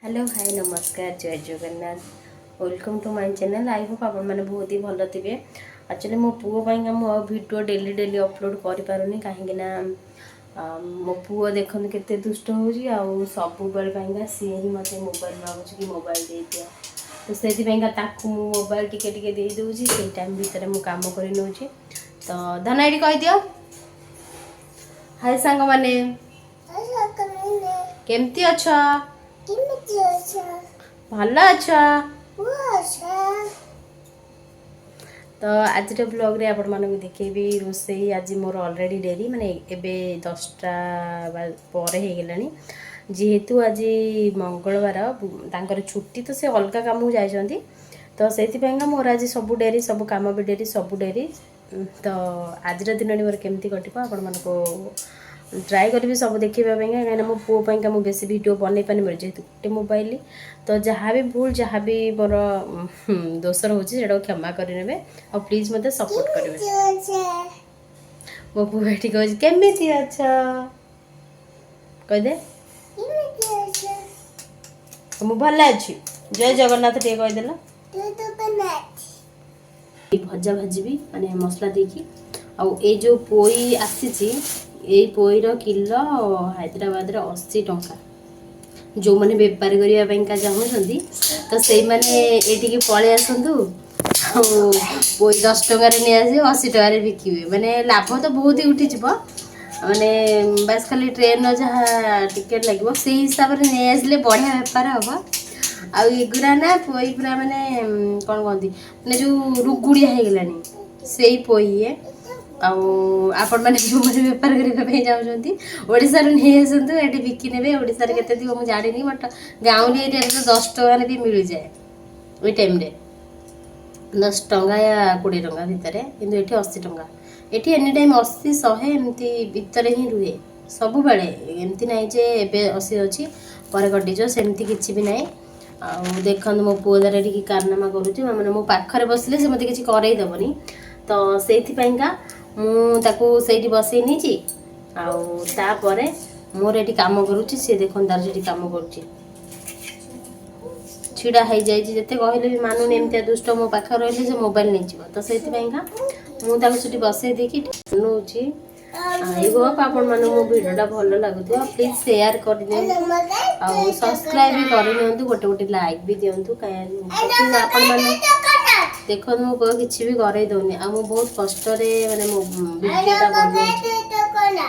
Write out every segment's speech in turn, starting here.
Hello hi नमस्कार जय Jagannath welcome to my channel. I hope आपण मैंने बहुत ही भल थे। एक्चुअली मो पुओ मो वीडियो डेली डेली अपलोड कर पारुनी कहीं मो पुओ देखते केते दुष्ट हो सब बेले सी ही मत मोबाइल मांगुच कि मोबाइल दे दिया तो से मोबाइल टिके टिके दे दूसरी से टाइम भितर मु काम कर नौ तो धन ये कह दियो हाय सांग माने केमती अच्छा भल अच्छा तो आज ब्लॉग रे आपण मानक देखेबी रोसई आज मोर ऑलरेडी डेरी माने एबे 10टा पर हो गलानी जेहेतु आज मंगलवार तांकर छुट्टी तो से अलग काम जाइछंती तो से मोर आज सब डेरी सब काम भी डेरी सब डेरी तो आज दिन मोर केमती कटिबो आपण मानको ट्राए करी सब देखा कहीं मो पुओं मुझे बेस भिड बन पानी मोर जेहतु गोटे मोबाइल तो जहाँ भी भूल जहाँ भी मोर दोष रोचे क्षमा करे और प्लीज मत सपोर्ट करेंगे। मो पु ये कह केमी अच्छा कहीदे मु भल अच्छी जय जगन्नाथ टे कहीदेला भजा भाजी माने मसला देखी आउ ए जो पोई आसी यही पोईर किलो हैदराबाद 80 टंका जो मैंने बेपार करने चाहूँगी तो से मैंने पलि आसतु पोई 10 टकर नहीं आस 80 टकर बिके मैंने लाभ तो बहुत ही उठी माने बस खाली ट्रेन जहाँ टिकेट लगे से हिसाब से नहीं आसले बढ़िया बेपार हम आगुरा ना पोई पूरा माने कौन कहती मैंने जो रुगुड़िया हो गलानी से पोई आपण मैंने जो मैंने बेपार करने चाहते ओडिशा नहीं आसतु ये बिकी ने ओडिशा के मुझे जानी बट गाँवली एरिया तो 10 टकर भी मिल जाए वही टाइम 10 टंका या 20 टंका भितर कि ये 80 टंका ये एनी टाइम 80 100 एमती भितर ही रुहे सब बेले एमती ना जे एबे 80 अच्छी पर कटिज सेमती किसी भी ना देखो मो पुओ द्वारा टी कारनामा करुँच मैंने मो पाखे बसिले से मत किसी करईदेवनी तो से मुझे बसई नहीं आपर मोर ये कम करुँच सी देख तार से कम कर छिड़ा हो जाए जिते कहले भी मानुन एमती दुष्ट मो पाखे रही से मोबाइल नहीं जीव तो से मुझे बसई देकी नौ आई होप आपण माने मो वीडियोटा भल लगुथिबा प्लीज शेयर कर दियो सब्सक्राइब भी कर नियंतु गोटे गोटे लाइक भी दियंतु काहे आपण माने देखो मो किछि भी करई दउनी आ मो बहुत कष्ट रे माने मो वीडियोटा बनौ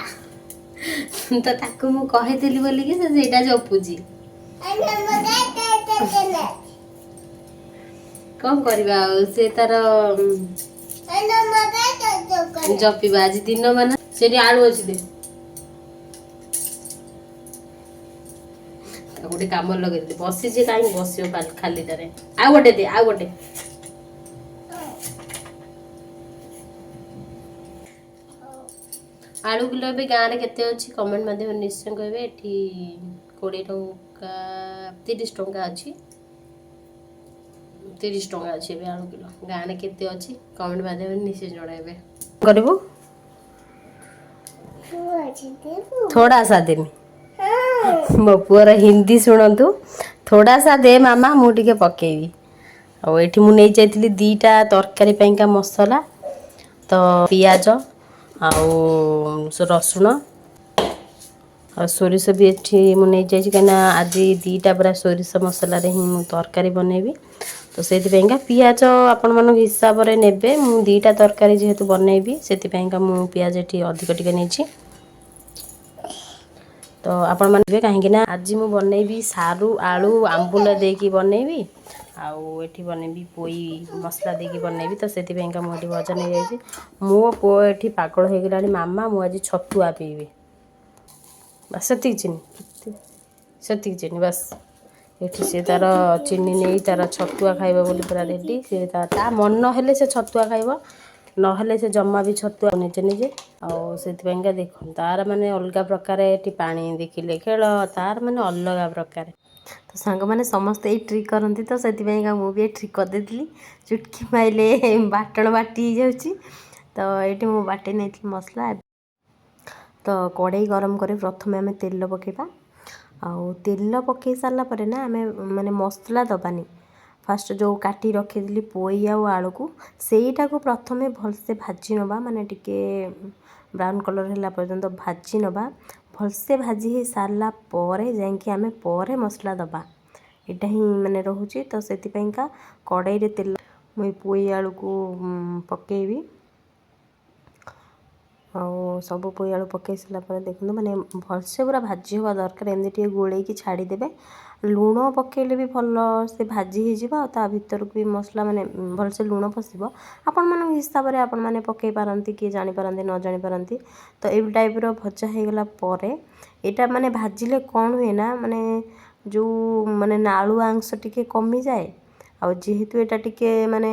तो ताकू मु कहितली बोली कि सेटा जपुजी कौन करबा से तार जपिबा आज दिन मान से आलू अच्छी दे गोटे कम लगे बसी कहीं बस खाली टारे आ गोटे दे आ गोटे आलू किलो भी गाँव में केते अच्छी कमेंट माध्यम निश्चय कहे ये 20 टंका 30 टंका अच्छी 30 टंका अच्छी आलू किलो गाँव में केते अच्छी कमेंट माध्यम निश्चय जणाइबे करबो थोड़ा सा दे मो पुअर हिंदी शुणु थोड़ा सा दे मामा मुझे पकेबी आठी मुझे जाइली 2टा तरकारी पाइंका मसला तो पियाज रसुण और सोरिष भी ये मुझे कहीं आज 2टा पूरा सोरिष मसला ही मु तरकारी बनैबी तो से पियाज आपण मन हिसाब से नेबे मु 2टा तरकारी जेहेतु बनैबी से मु पियाज ये अधिक टिके नहीं तो आपण माने कहीं आज मु बनैबी सारू आलू आंबुला देकी बनैबी आउ एठी बनैबी पोई मसला देकी बनैबी तो से मुझे भजा नहीं जाइए मो पो एठी पागल हो गलानी मामा मु आज छतुआ पीबी बस सेतिक चिनी बस एठी से तार चीनी नहीं तार छतुआ खाइबा बोली पूरा रेडी से ता मन हेले से छतुआ खाइबा नहले से जमा भी छतुआ निजे निजे से देख तार माने अलग प्रकार ये पानी देखिले खेल तार माने अलग प्रकार तो सांग मैंने समस्ते ये ट्रिक करती तो से मुझे ट्रिक कर देती चुटकी माइले बाटण बाटी जाऊँगी तो ये मुझे बाटे नहीं मसला तो कड़ाई गरम कर प्रथम आम तेल पकेबा ଆଉ ତେଲ ପକାଇ ସାରିଲା ପରେ ନା ଆମେ ମାନେ ମସଲା ଦେବାନି। ଫାଷ୍ଟ ଯେଉଁ କାଟି ରଖିଥିଲି ପୋଇ ଆଉ ଆଳୁକୁ ସେଇଟାକୁ ପ୍ରଥମେ ଭଲସେ ଭାଜି ନେବା, ମାନେ ଟିକେ ବ୍ରାଉନ୍ କଲର୍ ହେଲା ପର୍ଯ୍ୟନ୍ତ ଭାଜି ନେବା। ଭଲସେ ଭାଜି ହେଇ ସାରିଲା ପରେ ଯାଇକି ଆମେ ପରେ ମସଲା ଦେବା। ଏଇଟା ହିଁ ମାନେ ରହୁଛି। ତ ସେଥିପାଇଁକା କଡ଼େଇରେ ତେଲ ମୁଁ ଏଇ ପୋଇ ଆଳୁକୁ ପକାଇବି। ଆଉ ସବୁ ପୋଇ ଆଳୁ ପକାଇ ସାରିଲା ପରେ ଦେଖନ୍ତୁ ମାନେ ଭଲସେ ପୁରା ଭାଜି ହେବା ଦରକାର। ଏମିତି ଟିକେ ଗୋଳେଇକି ଛାଡ଼ିଦେବେ। ଲୁଣ ପକାଇଲେ ବି ଭଲ ସେ ଭାଜି ହେଇଯିବ ଆଉ ତା ଭିତରକୁ ବି ମସଲା ମାନେ ଭଲସେ ଲୁଣ ପଶିବ। ଆପଣମାନଙ୍କ ହିସାବରେ ଆପଣମାନେ ପକାଇ ପାରନ୍ତି, କିଏ ଜାଣିପାରନ୍ତି ନ ଜାଣିପାରନ୍ତି। ତ ଏଇ ଟାଇପ୍ର ଭଜା ହେଇଗଲା ପରେ ଏଇଟା ମାନେ ଭାଜିଲେ କ'ଣ ହୁଏ ନା ମାନେ ଯେଉଁ ମାନେ ନାଳୁଆ ଅଂଶ ଟିକେ କମିଯାଏ। ଆଉ ଯେହେତୁ ଏଇଟା ଟିକେ ମାନେ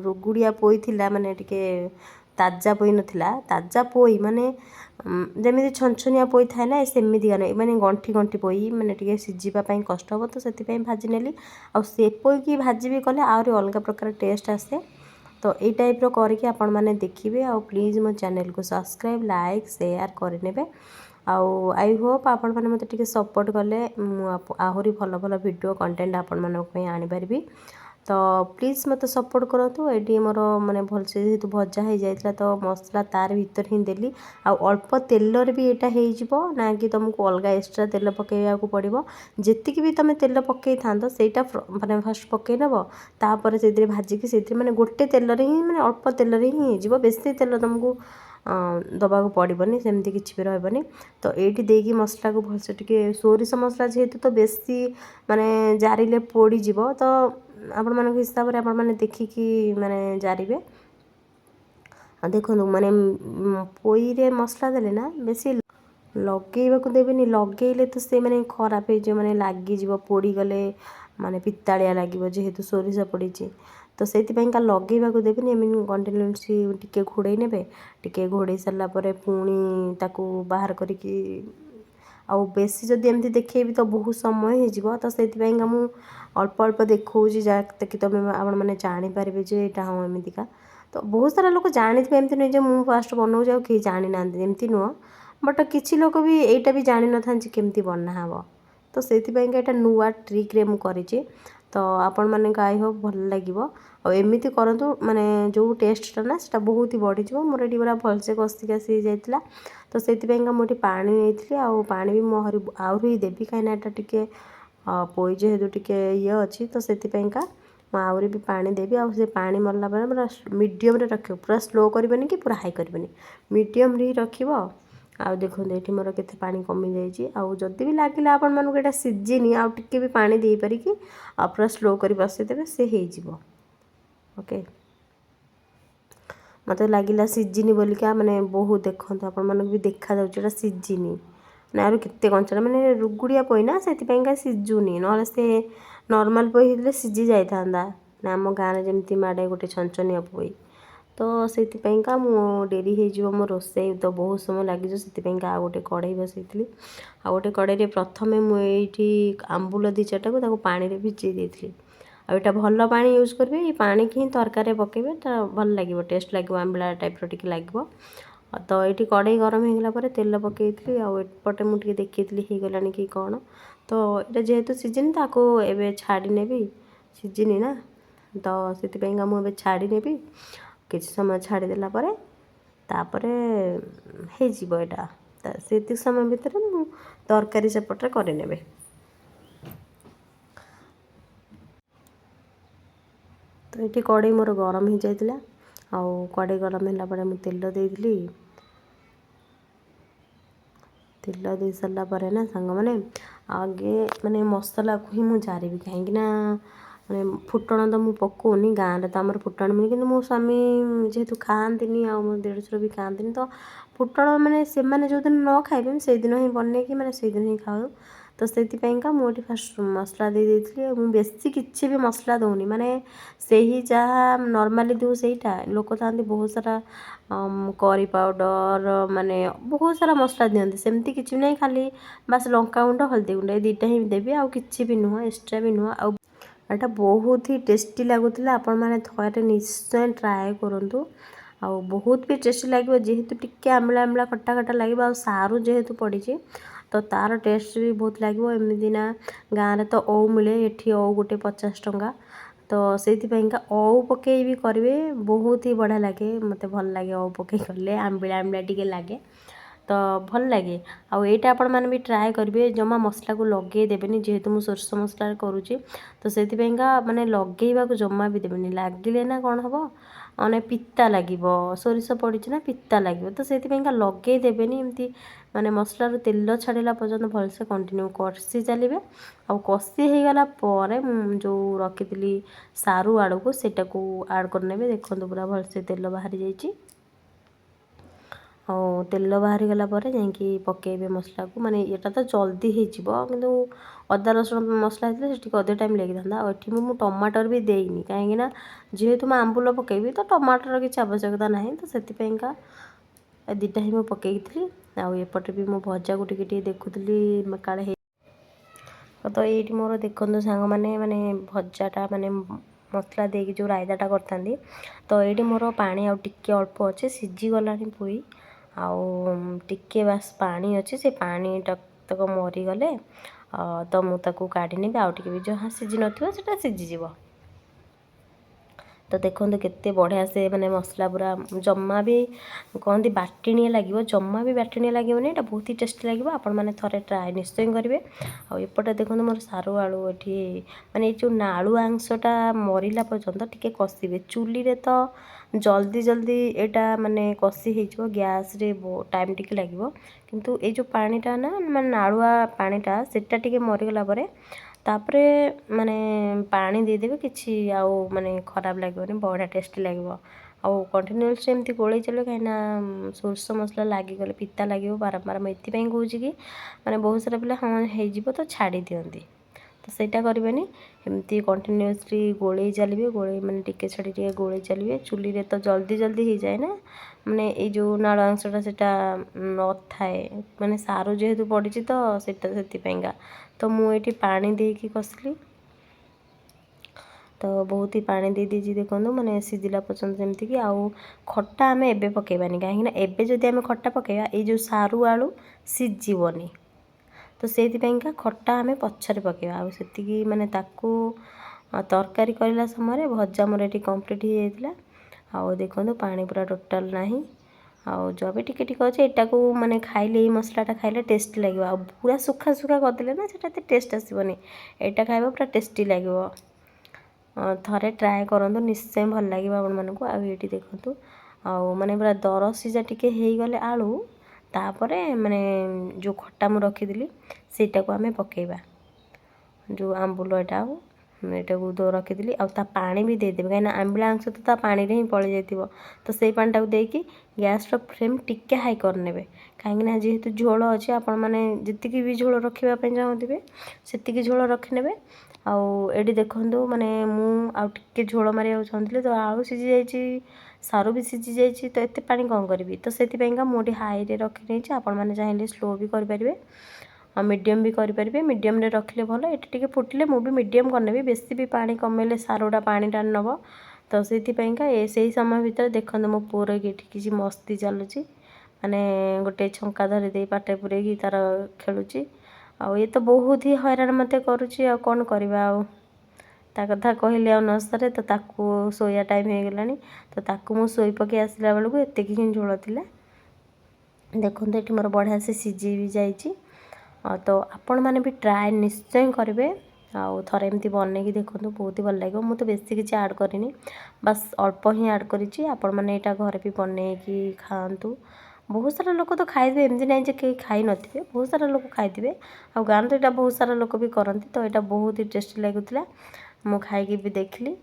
ରୁଗୁଡ଼ିଆ ପୋଇ ଥିଲା, ମାନେ ଟିକେ ତାଜା ପୋଇ ନଥିଲା। ତାଜା ପୋଇ ମାନେ ଯେମିତି ଛନଛନିଆ ପୋଇ ଥାଏ ନା, ସେମିତିକା ନାହିଁ। ମାନେ ଗଣ୍ଠି ଗଣ୍ଠି ପୋଇ ମାନେ ଟିକେ ସିଝିବା ପାଇଁ କଷ୍ଟ ହେବ, ତ ସେଥିପାଇଁ ଭାଜି ନେଲି। ଆଉ ସେ ପୋଇକି ଭାଜି ବି କଲେ ଆହୁରି ଅଲଗା ପ୍ରକାର ଟେଷ୍ଟ ଆସେ। ତ ଏଇ ଟାଇପ୍ର କରିକି ଆପଣମାନେ ଦେଖିବେ। ଆଉ ପ୍ଲିଜ୍ ମୋ ଚ୍ୟାନେଲ୍କୁ ସବସ୍କ୍ରାଇବ୍, ଲାଇକ୍, ସେୟାର୍ କରିନେବେ। ଆଉ ଆଇ ହୋପ୍ ଆପଣମାନେ ମୋତେ ଟିକେ ସପୋର୍ଟ କଲେ ମୁଁ ଆହୁରି ଭଲ ଭଲ ଭିଡ଼ିଓ କଣ୍ଟେଣ୍ଟ ଆପଣମାନଙ୍କ ପାଇଁ ଆଣିପାରିବି। ତ ପ୍ଲିଜ୍ ମୋତେ ସପୋର୍ଟ କରନ୍ତୁ। ଏଇଠି ମୋର ମାନେ ଭଲସେ ଯେହେତୁ ଭଜା ହେଇଯାଇଥିଲା ତ ମସଲା ତାର ଭିତରେ ହିଁ ଦେଲି। ଆଉ ଅଳ୍ପ ତେଲରେ ବି ଏଇଟା ହେଇଯିବ, ନା କି ତୁମକୁ ଅଲଗା ଏକ୍ସଟ୍ରା ତେଲ ପକାଇବାକୁ ପଡ଼ିବ। ଯେତିକି ବି ତୁମେ ତେଲ ପକାଇଥାନ୍ତ ସେଇଟା ମାନେ ଫାଷ୍ଟ ପକାଇ ନେବ, ତାପରେ ସେଥିରେ ଭାଜିକି ସେଥିରେ ମାନେ ଗୋଟେ ତେଲରେ ହିଁ ମାନେ ଅଳ୍ପ ତେଲରେ ହିଁ ହେଇଯିବ। ବେଶୀ ତେଲ ତୁମକୁ ଦେବାକୁ ପଡ଼ିବନି, ସେମିତି କିଛି ବି ରହିବନି। ତ ଏଇଠି ଦେଇକି ମସଲାକୁ ଭଲସେ ଟିକେ ସୋରିଷ ମସଲା ଯେହେତୁ ତ ବେଶୀ ମାନେ ଜାରିଲେ ପୋଡ଼ିଯିବ, ତ ଆପଣମାନଙ୍କ ହିସାବରେ ଆପଣମାନେ ଦେଖିକି ମାନେ ଜାରିବେ। ଆଉ ଦେଖନ୍ତୁ ମାନେ ପୋଇରେ ମସଲା ଦେଲେ ନା ବେଶୀ ଲଗେଇବାକୁ ଦେବେନି। ଲଗେଇଲେ ତ ସେ ମାନେ ଖରାପ ହେଇଯିବ, ମାନେ ଲାଗିଯିବ, ପୋଡ଼ିଗଲେ ମାନେ ପିତାଳିଆ ଲାଗିବ ଯେହେତୁ ସୋରିଷ ପଡ଼ିଛି। ତ ସେଇଥିପାଇଁକା ଲଗେଇବାକୁ ଦେବେନି। ଏମିତି କଣ୍ଟିନ୍ୟୁଅସ୍ଲି ଟିକେ ଘୋଡ଼େଇ ନେବେ। ଟିକେ ଘୋଡ଼େଇ ସାରିଲା ପରେ ପୁଣି ତାକୁ ବାହାର କରିକି, ଆଉ ବେଶୀ ଯଦି ଏମିତି ଦେଖେଇବି ତ ବହୁତ ସମୟ ହେଇଯିବ। ତ ସେଇଥିପାଇଁକା ମୁଁ ଅଳ୍ପ ଅଳ୍ପ ଦେଖାଉଛି, ଯାହାକି ତୁମେ ଆପଣମାନେ ଜାଣିପାରିବେ ଯେ ଏଇଟା ହଁ ଏମିତିକା। ତ ବହୁତ ସାରା ଲୋକ ଜାଣିଥିବେ, ଏମିତି ନୁହେଁ ଯେ ମୁଁ ଫାଷ୍ଟ ବନାଉଛି ଆଉ କେହି ଜାଣିନାହାନ୍ତି, ଏମିତି ନୁହଁ। ବଟ୍ କିଛି ଲୋକ ବି ଏଇଟା ବି ଜାଣିନଥାନ୍ତି କେମିତି ବନା ହେବ। ତ ସେଇଥିପାଇଁକା ଏଇଟା ନୂଆ ଟ୍ରିକ୍ରେ ମୁଁ କରିଛି। ତ ଆପଣମାନଙ୍କୁ ଆଇ ହୋପ୍ ଭଲ ଲାଗିବ। ଆଉ ଏମିତି କରନ୍ତୁ, ମାନେ ଯେଉଁ ଟେଷ୍ଟଟା ନା ସେଟା ବହୁତ ହି ବଢ଼ିଯିବ। ମୋର ଏଠି ପୁରା ଭଲସେ କଷି କାଷି ହେଇଯାଇଥିଲା। ତ ସେଇଥିପାଇଁକା ମୁଁ ଏଠି ପାଣି ନେଇଥିଲି, ଆଉ ପାଣି ବି ମୁଁ ଆହୁରି ଦେବି, କାହିଁକିନା ଏଇଟା ଟିକେ ପୋଇ ଯେହେତୁ ଟିକେ ଇଏ ଅଛି, ତ ସେଥିପାଇଁକା ମୁଁ ଆହୁରି ବି ପାଣି ଦେବି। ଆଉ ସେ ପାଣି ମରିଲା ପରେ ପୁରା ମିଡ଼ିୟମ୍ରେ ରଖିବ, ପୁରା ସ୍ଲୋ କରିବେନି କି ପୁରା ହାଇ କରିବେନି, ମିଡ଼ିୟମ୍ରେ ହିଁ ରଖିବ। ଆଉ ଦେଖନ୍ତୁ ଏଠି ମୋର କେତେ ପାଣି କମିଯାଇଛି। ଆଉ ଯଦି ବି ଲାଗିଲା ଆପଣମାନଙ୍କୁ ଏଇଟା ସିଝିନି, ଆଉ ଟିକେ ବି ପାଣି ଦେଇପାରିକି ଆଉ ପୁରା ସ୍ଲୋ କରି ବସାଇଦେବେ, ସେ ହେଇଯିବ। ଓକେ, ମୋତେ ଲାଗିଲା ସିଝିନି ବୋଲିକା, ମାନେ ବହୁତ ଦେଖନ୍ତୁ ଆପଣମାନଙ୍କୁ ବି ଦେଖାଯାଉଛି ଏଇଟା ସିଝିନି ନା, ଆହୁରି କେତେ କଞ୍ଚା, ମାନେ ରୁଗୁଡ଼ିଆ ପୋଇ ନା, ସେଥିପାଇଁକା ସିଝୁନି। ନହେଲେ ସେ ନର୍ମାଲ୍ ପୋଇ ହେଇଥିଲେ ସିଝି ଯାଇଥାନ୍ତା ନା, ଆମ ଗାଁରେ ଯେମିତି ମାଡ଼େ ଗୋଟେ ଛନଛନିଆ ପୋଇ। ତ ସେଥିପାଇଁକା ମୁଁ ଡେରି ହେଇଯିବ, ମୋ ରୋଷେଇ ତ ବହୁତ ସମୟ ଲାଗିଯିବ। ସେଥିପାଇଁକା ଆଉ ଗୋଟେ କଢ଼େଇ ବସାଇଥିଲି। ଆଉ ଗୋଟେ କଢ଼େଇରେ ପ୍ରଥମେ ମୁଁ ଏଇଠି ଆମ୍ବୁଲ 2-4ଟାକୁ ତାକୁ ପାଣିରେ ଭିଜେଇ ଦେଇଥିଲି। ଆଉ ଏଇଟା ଭଲ ପାଣି ୟୁଜ୍ କରିବେ, ଏଇ ପାଣିକି ହିଁ ତରକାରୀରେ ପକାଇବେ, ତ ଭଲ ଲାଗିବ, ଟେଷ୍ଟ ଲାଗିବ, ଆମ୍ବିଳା ଟାଇପ୍ର ଟିକେ ଲାଗିବ। ତ ଏଇଠି କଢ଼େଇ ଗରମ ହେଇଗଲା ପରେ ତେଲ ପକାଇଥିଲି। ଆଉ ଏପଟେ ମୁଁ ଟିକେ ଦେଖାଇଥିଲି ହେଇଗଲାଣି କି କ'ଣ। ତ ଏଇଟା ଯେହେତୁ ସିଝିନି ତାକୁ ଏବେ ଛାଡ଼ି ନେବି, ସିଝିନି ନା, ତ ସେଥିପାଇଁକା ମୁଁ ଏବେ ଛାଡ଼ି ନେବି। କିଛି ସମୟ ଛାଡ଼ିଦେଲା ପରେ ତାପରେ ହେଇଯିବ ଏଇଟା। ତ ସେତିକି ସମୟ ଭିତରେ ମୁଁ ତରକାରୀ ସେପଟରେ କରିନେବେ। ତ ଏଠି କଢ଼େଇ ମୋର ଗରମ ହେଇଯାଇଥିଲା। ଆଉ କଢ଼େଇ ଗରମ ହେଲା ପରେ ମୁଁ ତେଲ ଦେଇଥିଲି। ତେଲ ଦେଇ ସାରିଲା ପରେ ନା ସାଙ୍ଗମାନେ ଆଗେ ମାନେ ମସଲାକୁ ହିଁ ମୁଁ ଜାରିବି, କାହିଁକିନା ମାନେ ଫୁଟଣ ତ ମୁଁ ପକାଉନି, ଗାଁରେ ତ ଆମର ଫୁଟଣ ମିଳେ, କିନ୍ତୁ ମୋ ସ୍ୱାମୀ ଯେହେତୁ ଖାଆନ୍ତିନି ଆଉ ମୋ ଦେଢ଼ଶୁର ବି ଖାଆନ୍ତିନି, ତ ଫୁଟଣ ମାନେ ସେମାନେ ଯେଉଁଦିନ ନ ଖାଇବେ ସେଇଦିନ ହିଁ ବନେଇକି ମାନେ ସେଇଦିନ ହିଁ ଖାଉ। ତ ସେଥିପାଇଁକା ମୁଁ ଏଠି ଫାଷ୍ଟ ମସଲା ଦେଇଥିଲି। ମୁଁ ବେଶୀ କିଛି ବି ମସଲା ଦେଉନି, ମାନେ ସେହି ଯାହା ନର୍ମାଲି ଦେଉ ସେଇଟା। ଲୋକ ଥାନ୍ତି ବହୁତ ସାରା କରି ପାଉଡ଼ର, ମାନେ ବହୁତ ସାରା ମସଲା ଦିଅନ୍ତି, ସେମିତି କିଛି ନାହିଁ। ଖାଲି ବାସ୍ ଲଙ୍କାଗୁଣ୍ଡ, ହଳଦୀ ଗୁଣ୍ଡ, ଏ ଦୁଇଟା ହିଁ ଦେବି, ଆଉ କିଛି ବି ନୁହଁ, ଏକ୍ସଟ୍ରା ବି ନୁହଁ। ଆଉ ଏଇଟା ବହୁତ ହି ଟେଷ୍ଟି ଲାଗୁଥିଲା, ଆପଣମାନେ ଥରେ ନିଶ୍ଚୟ ଟ୍ରାଏ କରନ୍ତୁ। ଆଉ ବହୁତ ବି ଟେଷ୍ଟି ଲାଗିବ, ଯେହେତୁ ଟିକେ ଆମ୍ବିଳା ଆମ୍ବିଳା ଖଟା ଖଟା ଲାଗିବ। ଆଉ ସାରୁ ଯେହେତୁ ପଡ଼ିଛି, तो तार टेस्ट भी बहुत लगे एमती ना गाँव तो ओ मिले ये ओ गोटे 50 टंका तो से ओ पकई भी करेंगे बहुत ही बढ़िया लगे मत भल लगे ओ पकई कले आंबिला आंबिला टी लगे तो भल लगे आउ एटा आपण मैंने भी ट्राए करेंगे जमा मसला को लगे देवेनि जेहेतु मुझे सोरष मसला करुँची तो से माने लगेवा को जमा भी देवेनि लगिले ना कौन हम माने पिता लगे सोरिष पड़ी ना पिता लगे तो से लगे देवेनि एमती माने मसलार तेल छाड़ा पर्यंत भलसे कंटिन्यू कषि चलिए आउ कषि हो गला जो रखी सारू आड़ू को सेटा को आड करने देखो पूरा भलसे तेल बाहरी जाइए और तेल बाहरी गला जाकि पकेबे मसला को माने यहाँ तो जल्दी हो किंतु अदा रसुण मसला होता है अधिक टाइम लगी था और ये मुझे टमाटर भी देनी कहीं जेहेतु मैं आंबुल पकेबी तो टमाटर किसी आवश्यकता ना तो से दुटा ही मुझे पकई आउपटे भी मो भजा को टी देखुली काले तो ये मोर देखो सांग मैंने माने भजाटा माने मसला देकी जो रायताटा करता तो ये मोर पानी आउ टिके अल्प अच्छे सीझीगला पोई आउ टिके बास पानी अच्छे से पानी तक मरीगले तो मुझे काढ़ी आउ टे भी जहाँ सीझी ना सीझीज तो देखो केते बढ़िया से माने मसला पूरा जम्मा भी कहती बाटिणिया लगे जम्मा भी बाटिणिया लगे ये बहुत ही टेस्टी लगे आपण मैंने थे ट्राए निश्चय करेंगे आउपटे देखो मोर सारू आलू ये माने जो नाड़ू अंशटा मरला पर्यंत टिके कषिबे चुली रे तो जल्दी जल्दी यहाँ माने कषि हो गैस रे टाइम टिके लगे किंतु ये जो पानीटा ना माने नाड़ुआ पानीटा सेटा टिके मरीगला तापरे माने पानी देदेवे किसी आउ माने खराब लगे बढ़िया टेस्टी लगे आउ कंटिन्यूअसली एमती गोले चलो कहीं सोरष मसला लगिगले पिता लगे बारंबार मुझे कहूँ कि माने बहुत सारा पिला हाँ हो तो छाड़ी दिंती तो सहीटा करेंगे एमती कंटिन्यूअसली गोले चलिए गोले माने टिके छाड़ी टिके गोले चलिए चुली रे तो जल्दी जल्दी हो जाए ना माने ये जो नाड़ अंशटा से न थाए माने सारू जेहेतु पड़ी तो से तो मुझे पानी देकी कसली तो बहुत ही पानी दे दीजिए देखो मैंने सीझिला पर्यटन जमती कि आउ खट्टा आम एबे पकेबानी कहीं एबे जदि आम खट्टा पकेबा ये जो सारू आलू सीझीबनी तो से खट्टा आम पछरे पकेबा आउ सेतिकी माने ताकू तरकारी करला समय भजा मोर ये कंप्लीट हो जाता आउ देखो पानी पूरा टोटाल नहीं आउ जो भी टिके टिके अच्छे यहाँ को माने खाइले ये मसलाटा खाइले टेस्टी लगे आ पूरा सुखा सुखा करदे ना से टेस्ट आसबनी यहाँ खाइबा पूरा टेस्टी लगे थे ट्राए करूँ निश्चय भल लगे आपण मानक आए देखूँ आउ माने पूरा दर सीझा टिके हो गले आलू तापरे माने जो खट्टा मु रखीदी सेटा को आम पकेबा जो आंबुल यहाँ यहाँ को दो रखीदी आउ पानी भी देदेवे कहीं आंबिला अंश तो पानी रे ही पड़ जाइए तो से पानी देकी गैस फ्लेम टिके हाई करने कहीं जेहेतु झोल अच्छे आपण मैंने जी भी झोल रखापी चाहूँगे से झोल रखिने आउ ये देखूँ माने मुझे झोल मारे चाहूँगी तो आलू सीझी जाइए सारू भी सीझी जाइए तो एत पानी कौन करी तो से मुझे हाई रे रखी नहीं आपण मैंने चाहिए स्लो भी करेंगे और मीडियम भी करेंगे मीडियम रे रखिले भल ये टे फुटिले मुझे मीडियम करने बेसी भी पानी कमेले सारूटा पानी टाणी नब तो से समय भितर देखते मो पुअर ये किसी मस्ती चलुची माने गोटे छंका धरी दे पाटे पूरे तार खेलुची आ ये तो बहुत ही हैरान मत करुच्ची आ कौन करवा ता कथा कहले आ न सरे तो ताकू सोया टाइम हो गलानी तो ताकू मु सोई पके आसला बेलू एत कि झोल थिला देखो ये मोर बढ़िया से सीझी भी जाइए तो आपण मैंने भी ट्राए निश्चय करेंगे आउ थे एमती बनईकी देखो बहुत ही भल लगे मुझे तो बेसी किसी ऐड करनी बस अल्प ही ऐड करी आपण मैंने यहाँ घर भी बनईकी खातु बहुत सारा लोक तो खाइबे एमती ना कहीं खाई नथिबे बहुत सारा लोक खाइबे आ गाँव तो यहाँ बहुत सारा लोक भी करती तो यहाँ बहुत ही टेस्टी लगुला मु खाई भी देखली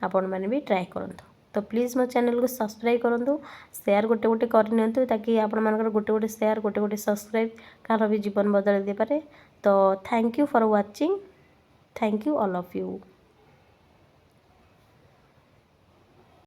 आपण मैंने भी ट्राए करंतु तो प्लीज़ मो चैनल को सब्सक्राइब करूँ शेयर गोटे गोटे करनी ताकि आपण मानकर गोटे गोटे शेयर गोटे गोटे सब्सक्राइब कार भी जीवन बदल दे पारे तो thank you for watching thank you all of you.